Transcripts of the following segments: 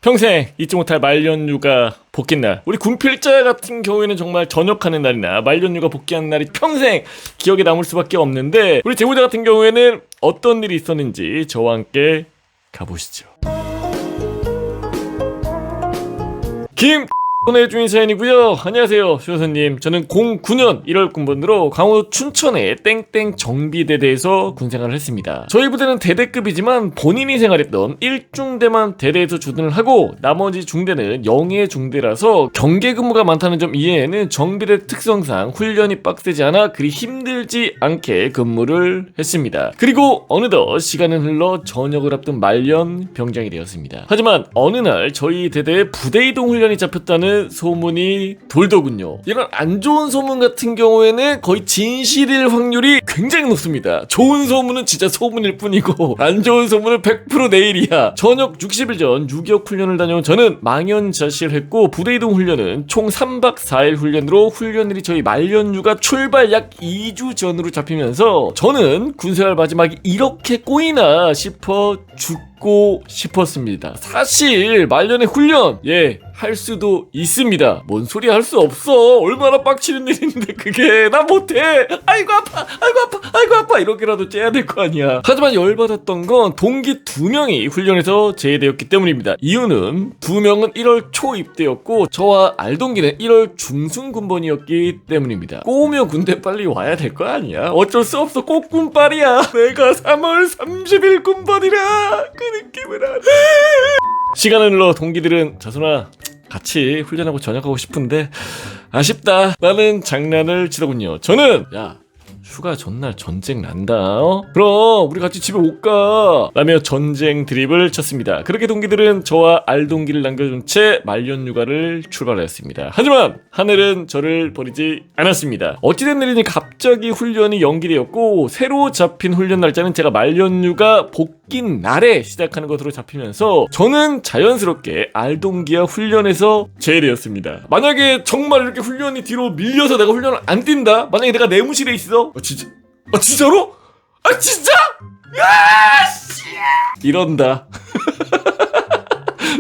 평생 잊지 못할 말년휴가 복귀날. 우리 군필자 같은 경우에는 정말 전역하는 날이나 말년휴가 복귀하는 날이 평생 기억에 남을 수밖에 없는데, 우리 제보자 같은 경우에는 어떤 일이 있었는지 저와 함께 가보시죠. 보내주신 사연이고요. 안녕하세요, 조선님. 저는 09년 1월 군번으로 강원도 춘천의 땡땡 정비대대에서 군생활을 했습니다. 저희 부대는 대대급이지만 본인이 생활했던 1중대만 대대에서 주둔을 하고 나머지 중대는 영예 중대라서 경계 근무가 많다는 점 이외에는 정비대 특성상 훈련이 빡세지 않아 그리 힘들지 않게 근무를 했습니다. 그리고 어느덧 시간은 흘러 전역을 앞둔 말년 병장이 되었습니다. 하지만 어느 날 저희 대대에 부대 이동 훈련이 잡혔다는 소문이 돌더군요. 이런 안 좋은 소문 같은 경우에는 거의 진실일 확률이 굉장히 높습니다. 좋은 소문은 진짜 소문일 뿐이고 안 좋은 소문은 100% 내일이야. 전역 60일 전 6.25 훈련을 다녀온 저는 망연자실을 했고, 부대 이동 훈련은 총 3박 4일 훈련으로 훈련일이 저희 말년휴가 출발 약 2주 전으로 잡히면서 저는 군생활 마지막이 이렇게 꼬이나 싶어 죽고 싶었습니다. 사실 말년에 훈련 할 수도 있습니다. 뭔 소리 할 수 없어. 얼마나 빡치는 일인데 그게. 나 못해. 아이고 아파, 아이고 아파, 아이고 아파, 이렇게라도 째야 될 거 아니야. 하지만 열받았던 건 동기 2명이 훈련에서 제외되었기 때문입니다. 이유는 2명은 1월 초 입대였고 저와 알동기는 1월 중순 군번이었기 때문입니다. 꼬우면 군대 빨리 와야 될 거 아니야. 어쩔 수 없어. 꼭 군빨이야. 내가 3월 30일 군번이라 그 느낌을 알아. 시간을 흘러 동기들은 자순아 같이 훈련하고 전역하고 싶은데 아쉽다 라는 장난을 치더군요. 저는 휴가 전날 전쟁 난다. 그럼 우리 같이 집에 못 가 라며 전쟁 드립을 쳤습니다. 그렇게 동기들은 저와 알동기를 남겨준 채 말년휴가를 출발하였습니다. 하지만 하늘은 저를 버리지 않았습니다. 어찌된 일이니 갑자기 훈련이 연기되었고, 새로 잡힌 훈련 날짜는 제가 말년휴가 복귀 날에 시작하는 것으로 잡히면서 저는 자연스럽게 알동기와 훈련에서 제외되었습니다. 만약에 정말 이렇게 훈련이 뒤로 밀려서 내가 훈련을 안 뛴다? 만약에 내가 내무실에 있어? 진짜로? 진짜? 이런다.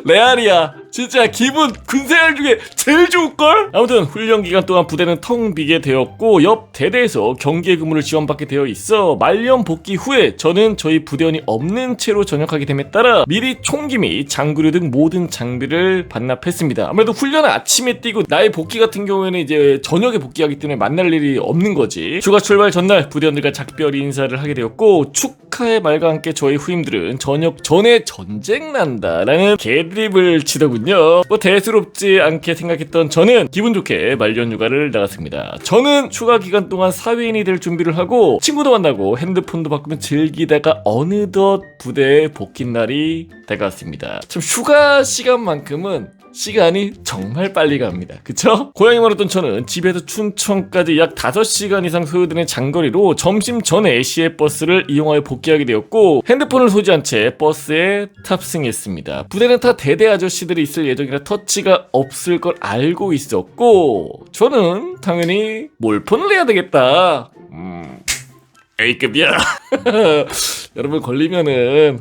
레알이야. 진짜 기분 군생활 중에 제일 좋을걸? 아무튼 훈련 기간 동안 부대는 텅 비게 되었고 옆 대대에서 경계 근무를 지원받게 되어 있어 말년 복귀 후에 저는 저희 부대원이 없는 채로 전역하게 됨에 따라 미리 총기 및 장구류 등 모든 장비를 반납했습니다. 아무래도 훈련을 아침에 뛰고 나의 복귀 같은 경우에는 이제 저녁에 복귀하기 때문에 만날 일이 없는 거지. 휴가 출발 전날 부대원들과 작별 인사를 하게 되었고, 축하의 말과 함께 저희 후임들은 저녁 전에 전쟁 난다라는 개드립을 치더군요. 뭐 대수롭지 않게 생각했던 저는 기분 좋게 말년휴가를 나갔습니다. 저는 휴가 기간 동안 사회인이 될 준비를 하고 친구도 만나고 핸드폰도 바꾸며 즐기다가 어느덧 부대에 복귀 날이 다가왔습니다. 참 휴가 시간만큼은 시간이 정말 빨리 갑니다. 그쵸? 고향이 멀었던 저는 집에서 춘천까지 약 5시간 이상 소요되는 장거리로 점심 전에 시외버스를 이용하여 복귀하게 되었고, 핸드폰을 소지한 채 버스에 탑승했습니다. 부대는 다 대대 아저씨들이 있을 예정이라 터치가 없을 걸 알고 있었고, 저는 당연히 몰폰을 해야 되겠다. A급이야. 여러분 걸리면은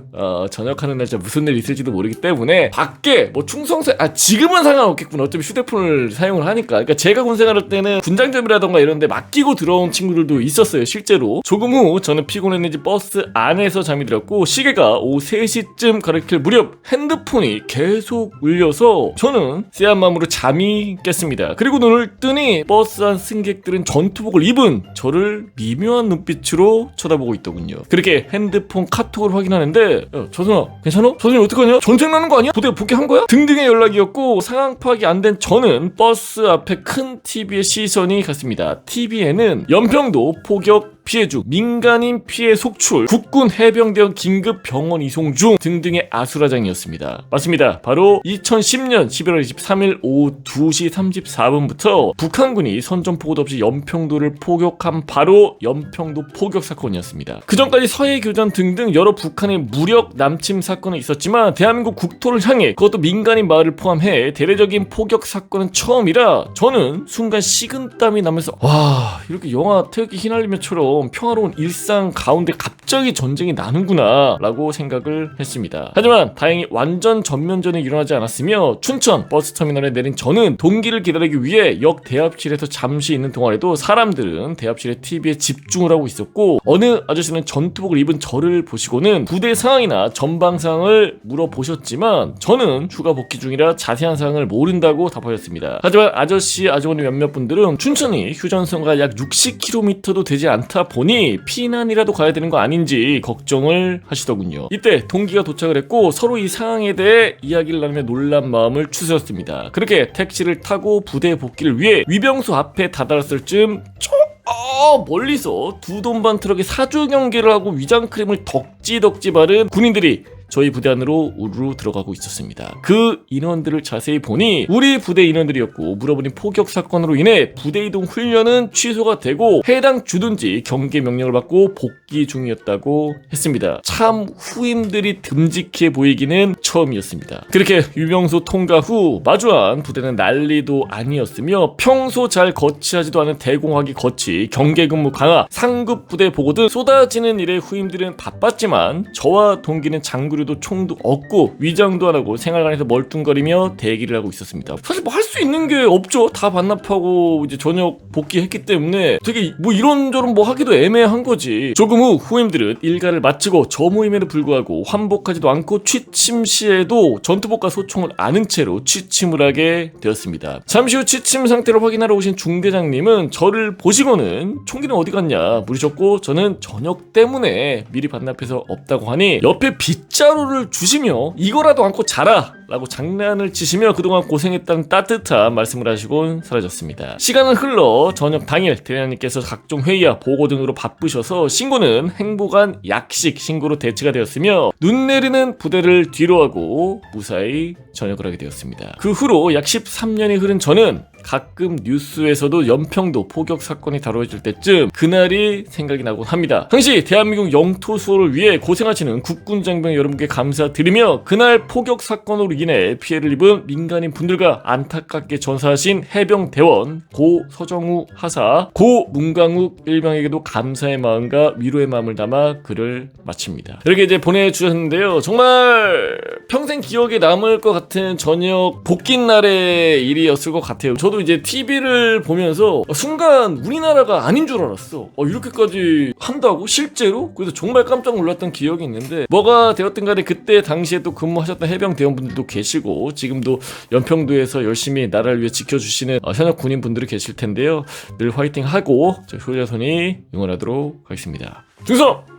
전역하는 날 진짜 무슨 일 있을지도 모르기 때문에 밖에 뭐 충성세 지금은 상관없겠구나. 어차피 휴대폰을 사용을 하니까. 그러니까 제가 군생활할 때는 군장점이라던가 이런 데 맡기고 들어온 친구들도 있었어요. 실제로. 조금 후 저는 피곤했는지 버스 안에서 잠이 들었고, 시계가 오후 3시쯤 가리킬 무렵 핸드폰이 계속 울려서 저는 쎄한 마음으로 잠이 깼습니다. 그리고 눈을 뜨니 버스 안 승객들은 전투복을 입은 저를 미묘한 눈빛으로 쳐다보고 있더군요. 그렇게 핸드폰 카톡을 확인하는데, 저순아 괜찮아? 저순이 어떡하냐? 전쟁 나는 거 아니야? 부대 복귀한 거야? 등등의 연락이었고, 상황 파악이 안 된 저는 버스 앞에 큰 TV에 시선이 갔습니다. TV에는 연평도 포격 피해 중, 민간인 피해 속출, 국군 해병대원 긴급 병원 이송 중 등등의 아수라장이었습니다. 맞습니다. 바로 2010년 11월 23일 오후 2시 34분부터 북한군이 선전포고도 없이 연평도를 포격한 바로 연평도 포격 사건이었습니다. 그 전까지 서해교전 등등 여러 북한의 무력 남침 사건은 있었지만 대한민국 국토를 향해, 그것도 민간인 마을을 포함해 대대적인 포격 사건은 처음이라 저는 순간 식은땀이 나면서 와, 이렇게 영화 태극기 휘날리며처럼 것처럼 평화로운 일상 가운데 갑자기 전쟁이 나는구나 라고 생각을 했습니다. 하지만 다행히 완전 전면전이 일어나지 않았으며 춘천 버스터미널에 내린 저는 동기를 기다리기 위해 역 대합실에서 잠시 있는 동안에도 사람들은 대합실의 TV에 집중을 하고 있었고, 어느 아저씨는 전투복을 입은 저를 보시고는 부대 상황이나 전방 상황을 물어보셨지만 저는 휴가 복귀 중이라 자세한 사항을 모른다고 답하였습니다. 하지만 아주머니 몇몇 분들은 춘천이 휴전선과 약 60km도 되지 않다 보니 피난이라도 가야 되는 거 아닌지 걱정을 하시더군요. 이때 동기가 도착을 했고 서로 이 상황에 대해 이야기를 나누며 놀란 마음을 추스렸습니다. 그렇게 택시를 타고 부대 복귀를 위해 위병소 앞에 다다랐을 즈음 멀리서 두 돈반 트럭에 사주 경계를 하고 위장 크림을 덕지덕지 바른 군인들이 저희 부대 안으로 우르르 들어가고 있었습니다. 그 인원들을 자세히 보니 우리 부대 인원들이었고, 물어보니 포격 사건으로 인해 부대 이동 훈련은 취소가 되고 해당 주둔지 경계 명령을 받고 복귀 중이었다고 했습니다. 참 후임들이 듬직해 보이기는 처음이었습니다. 그렇게 유병소 통과 후 마주한 부대는 난리도 아니었으며 평소 잘 거치하지도 않은 대공학이 거치, 경계근무 강화, 상급 부대 보고 등 쏟아지는 일에 후임들은 바빴지만 저와 동기는 장구류도 총도 없고 위장도 안 하고 생활관에서 멀뚱거리며 대기를 하고 있었습니다. 사실 뭐 할 수 있는 게 없죠. 다 반납하고 이제 저녁 복귀했기 때문에 되게 뭐 이런저런 뭐 하기도 애매한 거지. 조금 후 후임들은 일과를 마치고 저 모임에도 불구하고 환복하지도 않고 취침 시에도 전투복과 소총을 아는 채로 취침을 하게 되었습니다. 잠시 후 취침 상태를 확인하러 오신 중대장님은 저를 보시고는 총기는 어디 갔냐 물으셨고, 저는 저녁 때문에 미리 반납해서 없다고 하니 옆에 빗자루를 주시며 이거라도 안고 자라 라고 장난을 치시며 그동안 고생했다는 따뜻한 말씀을 하시곤 사라졌습니다. 시간은 흘러 저녁 당일 대장님께서 각종 회의와 보고 등으로 바쁘셔서 신고는 행보관 약식 신고로 대체가 되었으며 눈 내리는 부대를 뒤로하고 무사히 전역을 하게 되었습니다. 그 후로 약 13년이 흐른 저는 가끔 뉴스에서도 연평도 포격 사건이 다뤄질 때쯤 그날이 생각이 나곤 합니다. 당시 대한민국 영토 수호를 위해 고생하시는 국군 장병 여러분께 감사드리며 그날 포격 사건으로 인해 피해를 입은 민간인 분들과 안타깝게 전사하신 해병대원 고 서정우 하사, 고 문강욱 일병에게도 감사의 마음과 위로의 마음을 담아 글을 마칩니다. 이렇게 이제 보내주셨는데요. 정말 평생 기억에 남을 것 같은 저녁 복귀 날의 일이었을 것 같아요. 저도 이제 TV를 보면서 순간 우리나라가 아닌 줄 알았어. 이렇게까지 한다고? 실제로? 그래서 정말 깜짝 놀랐던 기억이 있는데, 뭐가 되었든 간에 그때 당시에 또 근무하셨던 해병대원분들도 계시고 지금도 연평도에서 열심히 나라를 위해 지켜주시는 현역 군인분들이 계실 텐데요. 늘 화이팅하고 저 효자손이 응원하도록 하겠습니다. 충성!